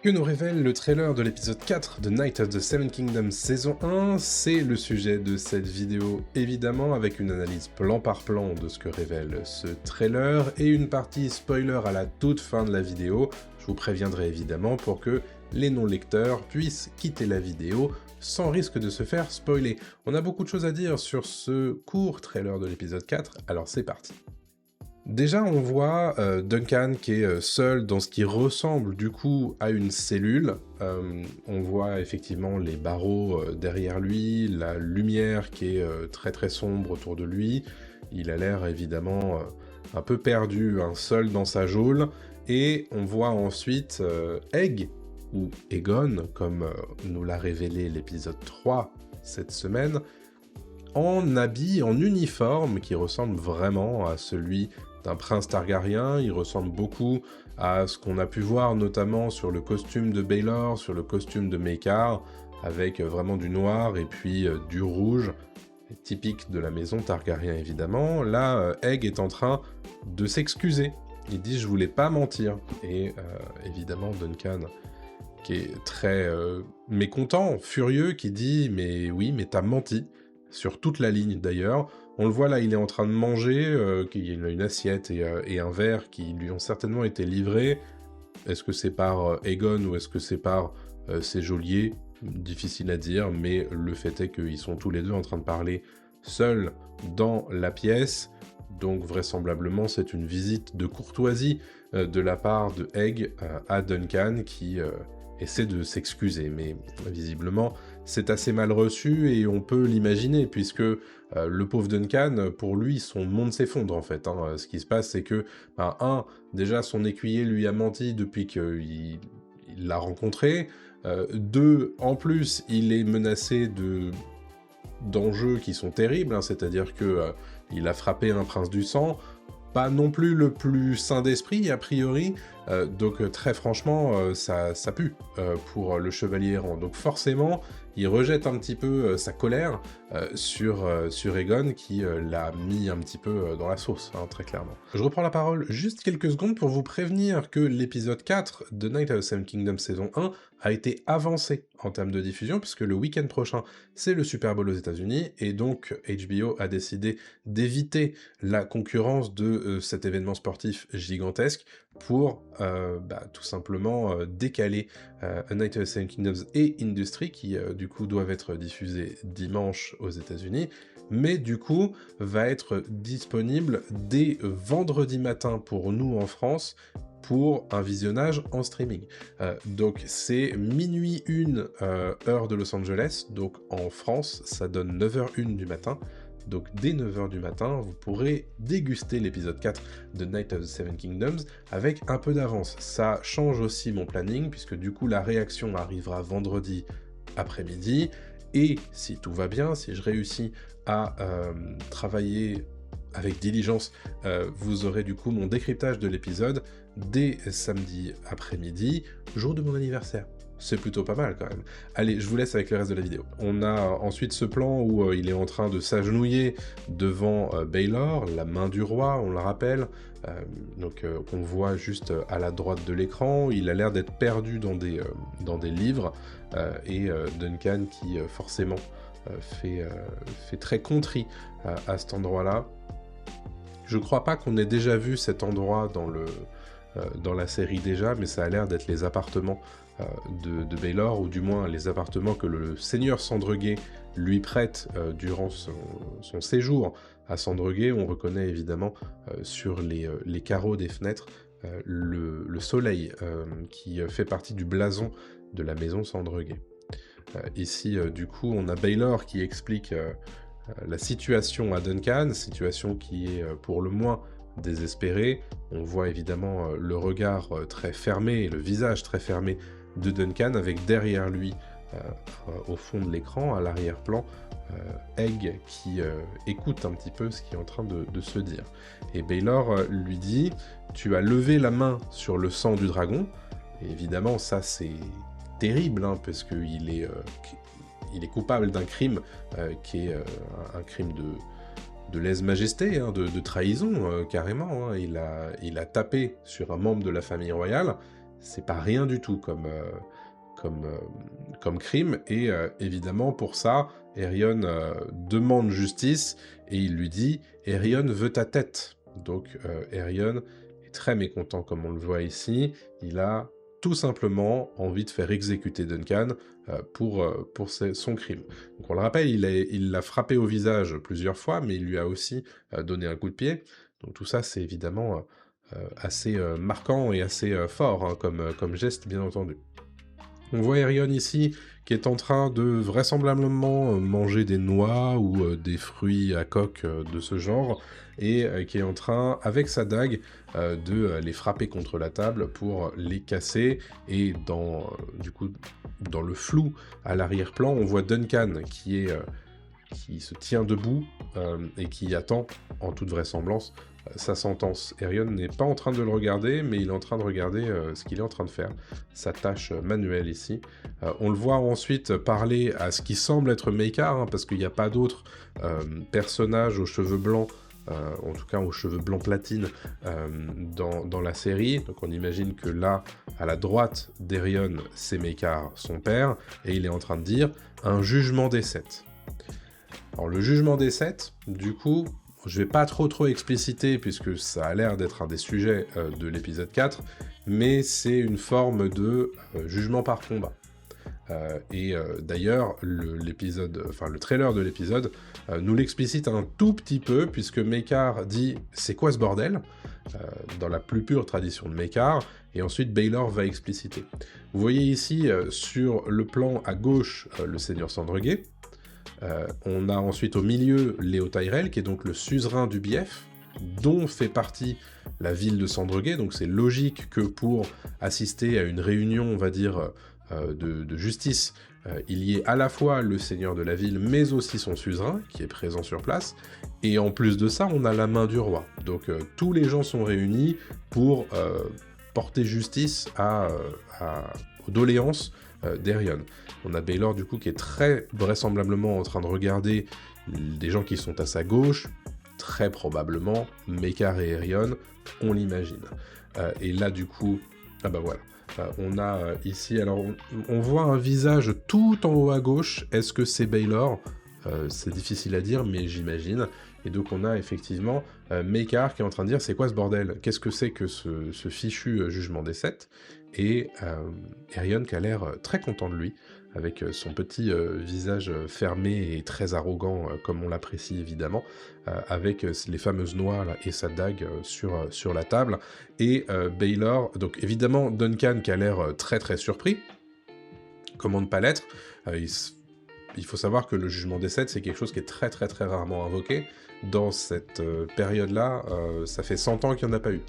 Que nous révèle le trailer de l'épisode 4 de Night of the Seven Kingdoms saison 1, c'est le sujet de cette vidéo évidemment, avec une analyse plan par plan de ce que révèle ce trailer, et une partie spoiler à la toute fin de la vidéo. Je vous préviendrai évidemment pour que les non-lecteurs puissent quitter la vidéo sans risque de se faire spoiler. On a beaucoup de choses à dire sur ce court trailer de l'épisode 4, alors c'est parti. Déjà, on voit Duncan qui est seul dans ce qui ressemble du coup à une cellule. On voit effectivement les barreaux derrière lui, la lumière qui est très très sombre autour de lui. Il a l'air évidemment un peu perdu, seul dans sa geôle. Et on voit ensuite Egg, ou Aegon, comme nous l'a révélé l'épisode 3 cette semaine, en habit, en uniforme qui ressemble vraiment à celui d'un prince Targaryen. Il ressemble beaucoup à ce qu'on a pu voir notamment sur le costume de Baelor, sur le costume de Maekar, avec vraiment du noir et puis du rouge, typique de la maison Targaryen évidemment. Là, Egg est en train de s'excuser. Il dit « je voulais pas mentir ». Et évidemment Duncan, qui est très mécontent, furieux, qui dit « mais oui, mais t'as menti ». Sur toute la ligne d'ailleurs. On le voit là, il est en train de manger, qu'il y a une assiette et un verre qui lui ont certainement été livrés. Est-ce que c'est par Aegon ou est-ce que c'est par ses geôliers? Difficile à dire, mais le fait est qu'ils sont tous les deux en train de parler seuls dans la pièce. Donc vraisemblablement c'est une visite de courtoisie de la part de Egg à Duncan qui essaie de s'excuser, mais visiblement c'est assez mal reçu et on peut l'imaginer puisque le pauvre Duncan, pour lui, son monde s'effondre en fait. Ce qui se passe, c'est que, déjà son écuyer lui a menti depuis qu'il l'a rencontré. Deux, en plus, il est menacé d'enjeux qui sont terribles, c'est-à-dire que il a frappé un prince du sang, pas non plus le plus sain d'esprit, a priori, donc très franchement, ça pue pour le chevalier errant. Donc forcément, il rejette un petit peu sa colère sur Aegon, qui l'a mis un petit peu dans la sauce, très clairement. Je reprends la parole juste quelques secondes pour vous prévenir que l'épisode 4 de Night of the Seven Kingdoms saison 1 a été avancé en termes de diffusion, puisque le week-end prochain, c'est le Super Bowl aux États-Unis, et donc HBO a décidé d'éviter la concurrence de cet événement sportif gigantesque pour tout simplement décaler A Night of the Seven Kingdoms et Industry, qui du coup doivent être diffusés dimanche aux États-Unis, mais du coup va être disponible dès vendredi matin pour nous en France, pour un visionnage en streaming. Donc c'est minuit 1 heure de Los Angeles, donc en France ça donne 9h01 du matin. Donc dès 9h du matin, vous pourrez déguster l'épisode 4 de Night of the Seven Kingdoms avec un peu d'avance. Ça change aussi mon planning, puisque du coup la réaction arrivera vendredi après-midi, et si tout va bien, si je réussis à travailler avec diligence, vous aurez du coup mon décryptage de l'épisode dès samedi après-midi, jour de mon anniversaire. C'est plutôt pas mal quand même. Allez, je vous laisse avec le reste de la vidéo. On a ensuite ce plan où il est en train de s'agenouiller devant Baelor, la main du roi, on le rappelle. On voit juste à la droite de l'écran. Il a l'air d'être perdu dans des livres. Et Duncan qui forcément fait très contrit à cet endroit-là. Je crois pas qu'on ait déjà vu cet endroit dans la série déjà, mais ça a l'air d'être les appartements de Baelor, ou du moins les appartements que le seigneur Sandreguet lui prête durant son séjour à Sandreguet. On reconnaît évidemment sur les carreaux des fenêtres le soleil qui fait partie du blason de la maison Sandreguet. Ici, du coup, on a Baelor qui explique la situation à Duncan, situation qui est pour le moins désespérée. On voit évidemment le regard très fermé, le visage très fermé de Duncan, avec derrière lui, au fond de l'écran, à l'arrière-plan, Egg qui écoute un petit peu ce qui est en train de se dire. Et Baelor lui dit « Tu as levé la main sur le sang du dragon », et évidemment ça c'est terrible, parce qu'il est coupable d'un crime qui est un crime de lèse-majesté, de trahison carrément. Il a tapé sur un membre de la famille royale, c'est pas rien du tout comme crime, et évidemment pour ça, Aerion demande justice, et il lui dit « Aerion veut ta tête ». Donc Aerion est très mécontent, comme on le voit ici, il a tout simplement envie de faire exécuter Duncan pour son crime. Donc on le rappelle, il l'a frappé au visage plusieurs fois, mais il lui a aussi donné un coup de pied. Donc tout ça, c'est évidemment assez marquant et assez fort hein, comme geste, bien entendu. On voit Aerion ici qui est en train de vraisemblablement manger des noix ou des fruits à coque de ce genre, et qui est en train, avec sa dague, de les frapper contre la table pour les casser. Et du coup, dans le flou à l'arrière-plan, on voit Duncan qui se tient debout et qui attend, en toute vraisemblance, sa sentence. Aerion n'est pas en train de le regarder, mais il est en train de regarder ce qu'il est en train de faire, sa tâche manuelle ici. On le voit ensuite parler à ce qui semble être Maekar, hein, parce qu'il n'y a pas d'autres personnages aux cheveux blancs, en tout cas aux cheveux blancs platine, dans la série. Donc on imagine que là, à la droite d'Aerion, c'est Maekar, son père, et il est en train de dire « un jugement des 7 ». Alors le jugement des 7, du coup, je vais pas trop expliciter puisque ça a l'air d'être un des sujets de l'épisode 4, mais c'est une forme de jugement par combat. D'ailleurs, le trailer de l'épisode nous l'explicite un tout petit peu, puisque Maekar dit « c'est quoi ce bordel ?» dans la plus pure tradition de Maekar, et ensuite Baylor va expliciter. Vous voyez ici, sur le plan à gauche, le seigneur Sandreguet. On a ensuite au milieu Léo Tyrell, qui est donc le suzerain du Bief, dont fait partie la ville de Sandreguet, donc c'est logique que pour assister à une réunion, on va dire, de justice, il y ait à la fois le seigneur de la ville, mais aussi son suzerain, qui est présent sur place, et en plus de ça, on a la main du roi. Donc tous les gens sont réunis pour porter justice aux doléances d'Aerion. On a Baylor du coup qui est très vraisemblablement en train de regarder des gens qui sont à sa gauche, très probablement Maekar et Aerion, on l'imagine. Et là du coup, ah bah voilà, on a ici, alors on voit un visage tout en haut à gauche, est-ce que c'est Baylor ? C'est difficile à dire, mais j'imagine. Et donc on a effectivement Maekar qui est en train de dire « c'est quoi ce bordel ? Qu'est-ce que c'est que ce fichu jugement des 7 ?» Et Aerion qui a l'air très content de lui, avec son petit visage fermé et très arrogant, comme on l'apprécie évidemment, avec les fameuses noix là, et sa dague sur la table. Et Baylor, donc évidemment Duncan qui a l'air très surpris, comment ne pas l'être, il faut savoir que le jugement des 7, c'est quelque chose qui est très rarement invoqué. Dans cette période-là, ça fait 100 ans qu'il n'y en a pas eu.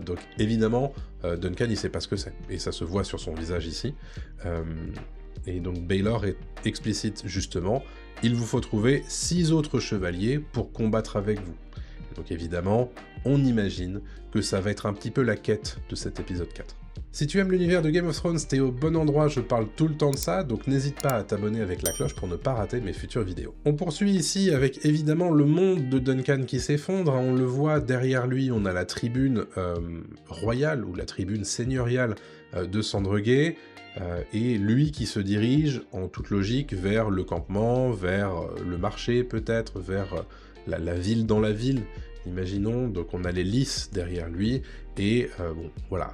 Donc évidemment, Duncan, il sait pas ce que c'est. Et ça se voit sur son visage ici. Et donc Baylor est explicite justement, il vous faut trouver 6 autres chevaliers pour combattre avec vous. Et donc évidemment, on imagine que ça va être un petit peu la quête de cet épisode 4. Si tu aimes l'univers de Game of Thrones, t'es au bon endroit, je parle tout le temps de ça, donc n'hésite pas à t'abonner avec la cloche pour ne pas rater mes futures vidéos. On poursuit ici avec évidemment le monde de Duncan qui s'effondre, on le voit derrière lui, on a la tribune royale, ou la tribune seigneuriale de Sandreguet, et lui qui se dirige en toute logique vers le campement, vers le marché peut-être, vers la ville dans la ville, imaginons, donc on a les lys derrière lui, et bon, voilà.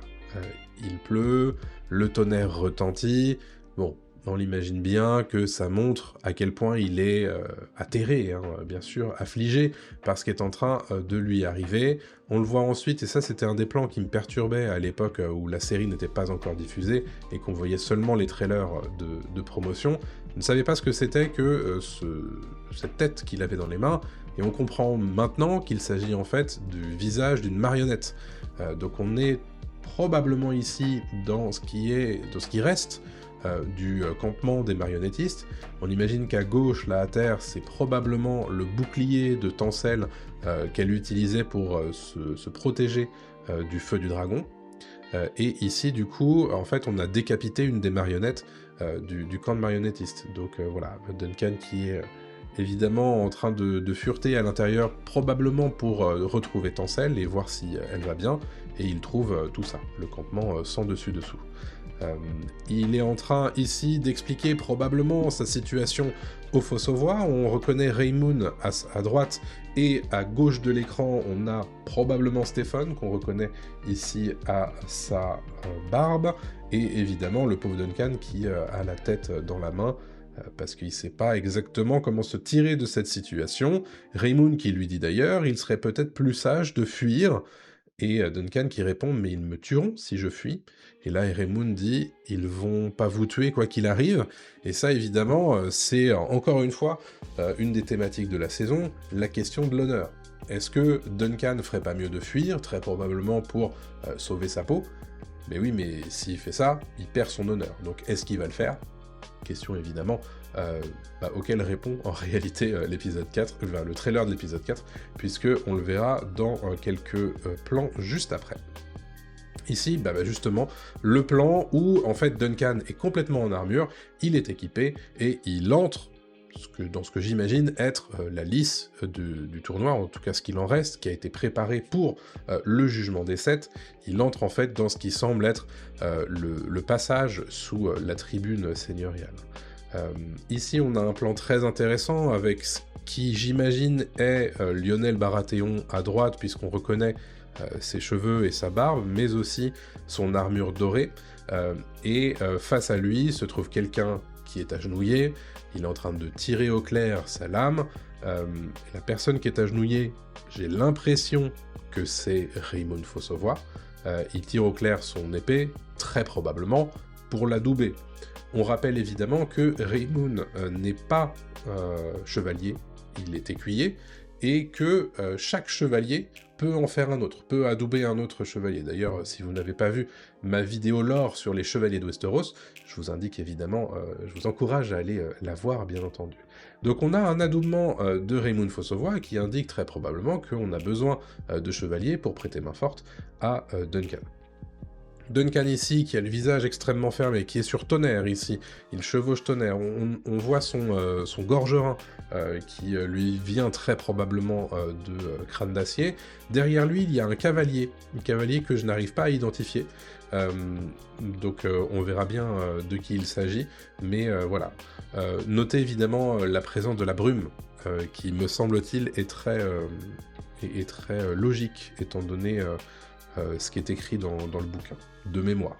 Il pleut, le tonnerre retentit, bon, on l'imagine bien que ça montre à quel point il est atterré, hein, bien sûr, affligé par ce qui est en train de lui arriver. On le voit ensuite, et ça c'était un des plans qui me perturbait à l'époque où la série n'était pas encore diffusée et qu'on voyait seulement les trailers de promotion. Je ne savais pas ce que c'était que cette tête qu'il avait dans les mains, et on comprend maintenant qu'il s'agit en fait du visage d'une marionnette. Donc on est probablement ici dans ce qui reste du campement des marionnettistes. On imagine qu'à gauche, là à terre, c'est probablement le bouclier de Tencel qu'elle utilisait pour se protéger du feu du dragon. Et ici, du coup, en fait, on a décapité une des marionnettes du camp de marionnettistes. Donc voilà, Duncan évidemment en train de fureter à l'intérieur, probablement pour retrouver Tencel et voir si elle va bien, et il trouve tout ça, le campement sans dessus-dessous. Il est en train ici d'expliquer probablement sa situation au Fossovois. On reconnaît Raymond à droite, et à gauche de l'écran on a probablement Stéphane, qu'on reconnaît ici à sa barbe, et évidemment le pauvre Duncan qui a la tête dans la main, parce qu'il ne sait pas exactement comment se tirer de cette situation. Raymond qui lui dit d'ailleurs, il serait peut-être plus sage de fuir, et Duncan qui répond « mais ils me tueront si je fuis ». Et là Raymond dit « ils vont pas vous tuer quoi qu'il arrive ». Et ça évidemment, c'est encore une fois une des thématiques de la saison, la question de l'honneur. Est-ce que Duncan ferait pas mieux de fuir, très probablement pour sauver sa peau? Mais oui, mais s'il fait ça, il perd son honneur. Donc est-ce qu'il va le faire? Question évidemment auquel répond en réalité l'épisode 4, le trailer de l'épisode 4, puisque on le verra dans quelques plans juste après. Ici, justement, le plan où en fait Duncan est complètement en armure, il est équipé et il entre dans ce que j'imagine être la lice du tournoi, en tout cas ce qu'il en reste, qui a été préparé pour le jugement des 7. Il entre en fait dans ce qui semble être le passage sous la tribune seigneuriale. Ici, on a un plan très intéressant avec ce qui, j'imagine, est Lionel Baratheon à droite, puisqu'on reconnaît ses cheveux et sa barbe, mais aussi son armure dorée. Et face à lui se trouve quelqu'un qui est agenouillé. Il est en train de tirer au clair sa lame. La personne qui est agenouillée, j'ai l'impression que c'est Raymond Fossovois. Il tire au clair son épée, très probablement, pour l'adouber. On rappelle évidemment que Raymond n'est pas chevalier, il est écuyer, et que chaque chevalier peut en faire un autre, peut adouber un autre chevalier. D'ailleurs, si vous n'avez pas vu ma vidéo lore sur les chevaliers de Westeros, je vous indique évidemment, je vous encourage à aller la voir, bien entendu. Donc on a un adoubement de Raymond Fossovois qui indique très probablement qu'on a besoin de chevaliers pour prêter main forte à Duncan. Duncan ici, qui a le visage extrêmement fermé, qui est sur Tonnerre ici, il chevauche Tonnerre, on voit son gorgerin qui lui vient très probablement de Crâne d'Acier. Derrière lui, il y a un cavalier que je n'arrive pas à identifier, donc on verra bien de qui il s'agit, mais voilà. Notez évidemment la présence de la brume, qui me semble-t-il est très logique, étant donné ce qui est écrit dans le bouquin, de mémoire.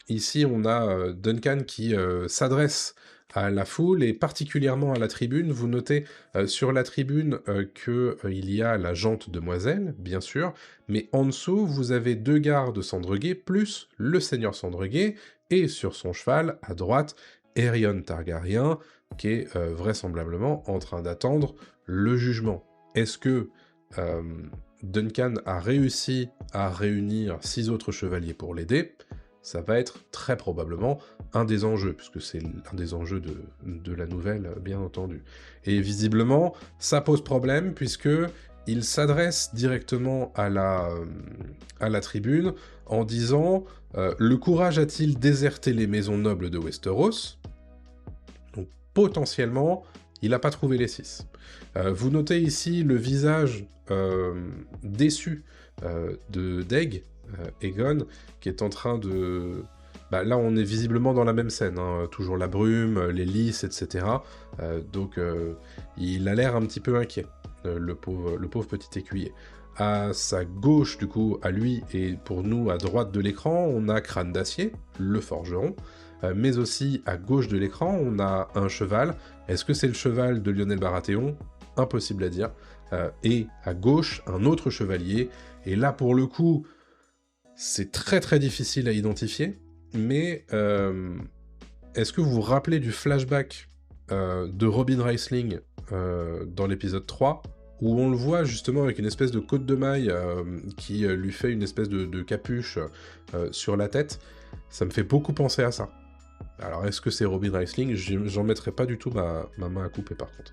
Ici, on a Duncan qui s'adresse à la foule, et particulièrement à la tribune. Vous notez sur la tribune qu'il y a la jante demoiselle, bien sûr, mais en dessous, vous avez 2 gardes Sandreguet, plus le seigneur Sandreguet, et sur son cheval, à droite, Aerion Targaryen, qui est vraisemblablement en train d'attendre le jugement. Est-ce que Duncan a réussi à réunir 6 autres chevaliers pour l'aider? Ça va être très probablement un des enjeux, puisque c'est un des enjeux de la nouvelle, bien entendu. Et visiblement, ça pose problème, puisque il s'adresse directement à la tribune en disant « Le courage a-t-il déserté les maisons nobles de Westeros ?» Donc potentiellement, il n'a pas trouvé les 6. Vous notez ici le visage déçu d'Egg, Aegon, qui est en train de... là, on est visiblement dans la même scène, hein, toujours la brume, les lys, etc. Donc, il a l'air un petit peu inquiet, le pauvre petit écuyer. À sa gauche, du coup, à lui, et pour nous, à droite de l'écran, on a Crâne d'Acier, le forgeron, mais aussi, à gauche de l'écran, on a un cheval. Est-ce que c'est le cheval de Lionel Baratheon? Impossible à dire. Et à gauche, un autre chevalier. Et là, pour le coup, c'est très très difficile à identifier, mais est-ce que vous vous rappelez du flashback de Robin Reisling dans l'épisode 3, où on le voit justement avec une espèce de côte de maille qui lui fait une espèce de capuche sur la tête? Ça me fait beaucoup penser à ça. Alors, est-ce que c'est Robin Reisling? J'en mettrai pas du tout ma main à couper, par contre.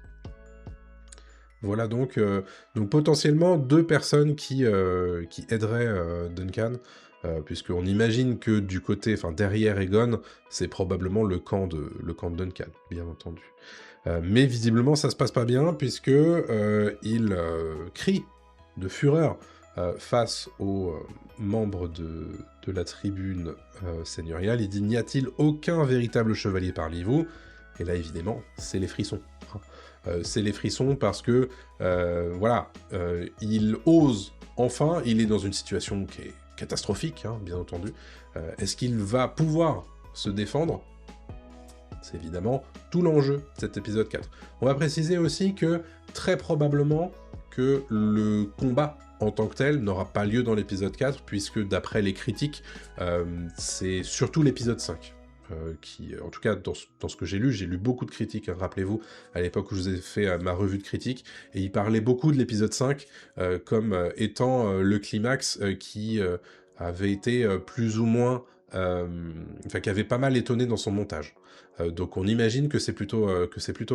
Voilà donc potentiellement 2 personnes qui aideraient Duncan puisqu'on imagine que du côté, enfin derrière Aegon, c'est probablement le camp de Duncan, bien entendu. Mais visiblement, ça se passe pas bien, puisque il crie de fureur face aux membres de la tribune seigneuriale. Il dit « N'y a-t-il aucun véritable chevalier parmi vous ?» Et là, évidemment, c'est les frissons. C'est les frissons parce que, voilà, il ose, enfin, il est dans une situation qui est catastrophique, hein, bien entendu. Est-ce qu'il va pouvoir se défendre ? C'est évidemment tout l'enjeu de cet épisode 4. On va préciser aussi que, très probablement, que le combat en tant que tel n'aura pas lieu dans l'épisode 4, puisque d'après les critiques, c'est surtout l'épisode 5. Qui, en tout cas, dans ce que j'ai lu beaucoup de critiques, hein, rappelez-vous, à l'époque où je vous ai fait ma revue de critiques, et il parlait beaucoup de l'épisode 5 comme étant le climax qui avait été plus ou moins... enfin, qui avait pas mal étonné dans son montage. Donc on imagine que c'est plutôt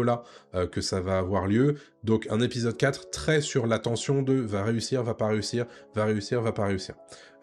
là que ça va avoir lieu. Donc un épisode 4 très sur la tension de va réussir, va pas réussir, va réussir, va pas réussir.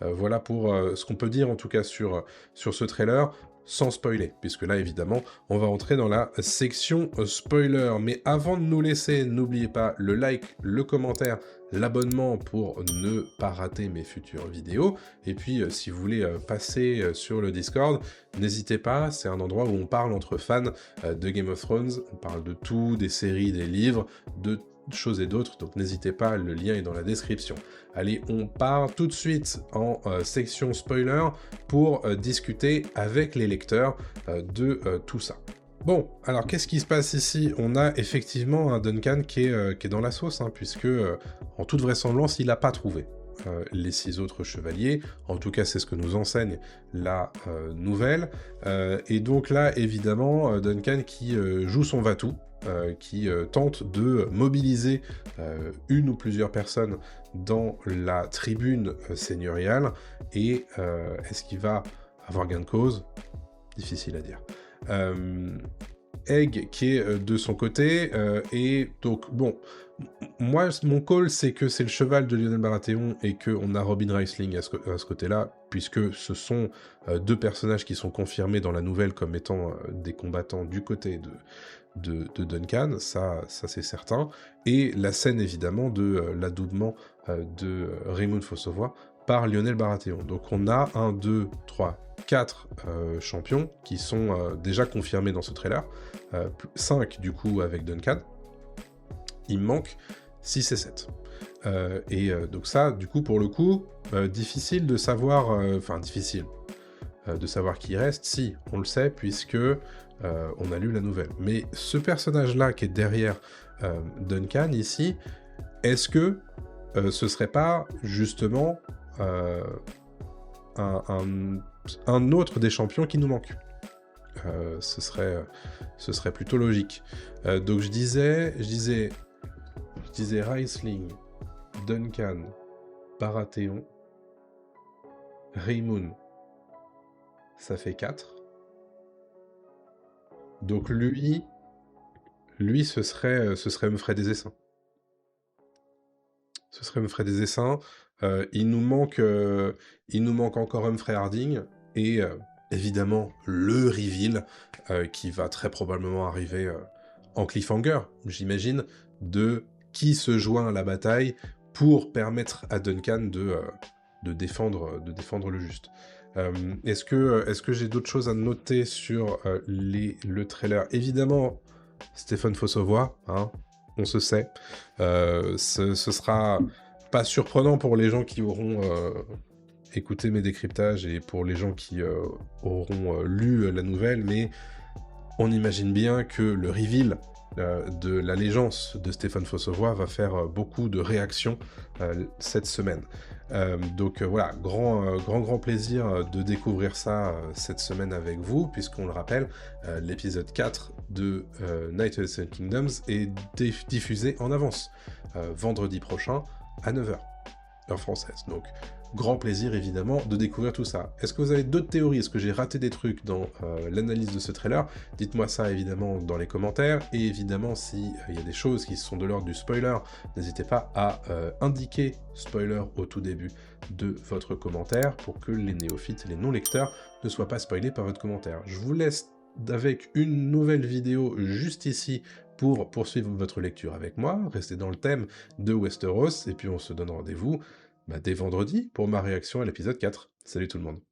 Voilà pour ce qu'on peut dire en tout cas sur ce trailer, sans spoiler, puisque là évidemment on va entrer dans la section spoiler. Mais avant de nous laisser, n'oubliez pas le like, le commentaire, l'abonnement pour ne pas rater mes futures vidéos. Et puis si vous voulez passer sur le Discord, n'hésitez pas, c'est un endroit où on parle entre fans de Game of Thrones, on parle de tout, des séries, des livres, de choses et d'autres, donc n'hésitez pas, le lien est dans la description. Allez, on part tout de suite en section spoiler pour discuter avec les lecteurs de tout ça. Bon, alors qu'est-ce qui se passe ici? On a effectivement un Duncan qui est dans la sauce, hein, puisque en toute vraisemblance, il n'a pas trouvé les 6 autres chevaliers. En tout cas, c'est ce que nous enseigne la nouvelle. Et donc là, évidemment, Duncan qui joue son va-tout, qui tente de mobiliser une ou plusieurs personnes dans la tribune seigneuriale. Et est-ce qu'il va avoir gain de cause? Difficile à dire. Egg qui est de son côté, et donc bon, moi mon call c'est que c'est le cheval de Lionel Baratheon et qu'on a Robin Wright à ce côté-là, puisque ce sont 2 personnages qui sont confirmés dans la nouvelle comme étant des combattants du côté de Duncan, ça c'est certain, et la scène évidemment de l'adoubement de Raymond Fossavoy par Lionel Baratheon. Donc on a 1, 2, 3, 4 champions qui sont déjà confirmés dans ce trailer, 5 du coup avec Duncan, il manque 6 et 7. Donc ça, du coup, pour le coup, difficile de savoir, difficile de savoir qui reste, si, on le sait, puisque on a lu la nouvelle. Mais ce personnage-là qui est derrière Duncan, ici, est-ce que ce serait pas, justement, un autre des champions qui nous manque? Ce serait plutôt logique. Donc je disais Raisling, Duncan, Baratheon, Raymond, ça fait 4. Donc lui ce serait Humphrey des Essaims. Ce serait Humphrey des Essaims. Il nous manque encore Humphrey Harding et évidemment le reveal qui va très probablement arriver en cliffhanger, j'imagine, de qui se joint à la bataille pour permettre à Duncan de défendre le juste. Est-ce que j'ai d'autres choses à noter sur le trailer? Évidemment, Stephen Fossavoy, hein, on se sait. Ce sera pas surprenant pour les gens qui auront écouté mes décryptages et pour les gens qui auront lu la nouvelle, mais on imagine bien que le reveal de l'allégeance de Stephen Fossavoy va faire beaucoup de réactions cette semaine. Donc voilà, grand plaisir de découvrir ça cette semaine avec vous, puisqu'on le rappelle, l'épisode 4 de Night of the Seven Kingdoms est diffusé en avance, vendredi prochain à 9h, heure française. Donc grand plaisir évidemment de découvrir tout ça. Est-ce que vous avez d'autres théories? Est-ce que j'ai raté des trucs dans l'analyse de ce trailer? Dites-moi ça évidemment dans les commentaires, et évidemment si il y a des choses qui sont de l'ordre du spoiler, n'hésitez pas à indiquer spoiler au tout début de votre commentaire pour que les néophytes et les non-lecteurs ne soient pas spoilés par votre commentaire. Je vous laisse avec une nouvelle vidéo juste ici pour poursuivre votre lecture avec moi, restez dans le thème de Westeros, et puis on se donne rendez-vous dès vendredi pour ma réaction à l'épisode 4. Salut tout le monde.